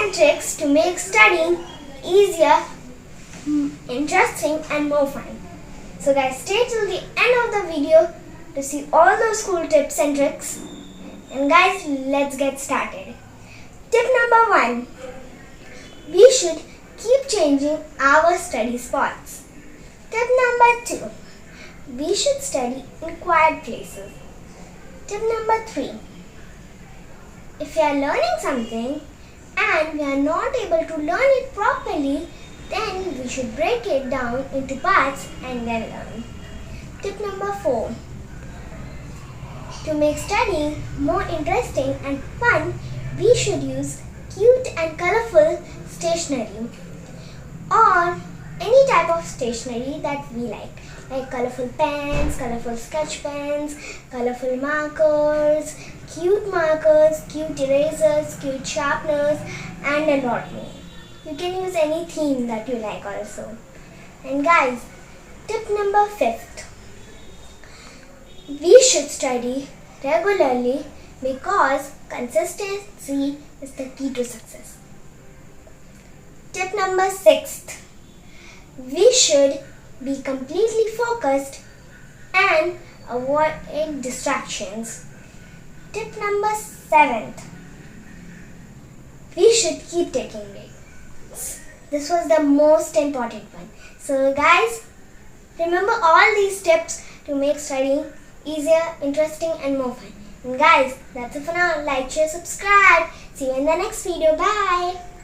and tricks to make studying easier, interesting and more fun. So guys, stay till the end of the video to see all those cool tips and tricks. And guys, let's get started. Tip number 1. We should keep changing our study spots. Tip number 2. We should study in quiet places. Tip number 3. If we are learning something and we are not able to learn it properly, then we should break it down into parts and then learn. Tip number 4. To make studying more interesting and fun, we should use cute and colorful stationery or any type of stationery that we like colorful pens, colorful sketch pens, colorful markers, cute erasers, cute sharpeners and a lot more. You can use any theme that you like also. And guys, tip number 5th. We should study regularly because consistency is the key to success. Tip number 6th. We should be completely focused and avoid distractions. Tip number 7th. We should keep taking breaks. This was the most important one. So guys, remember all these tips to make studying easier, interesting and more fun. And guys, that's it for now. Like, share, subscribe. See you in the next video. Bye.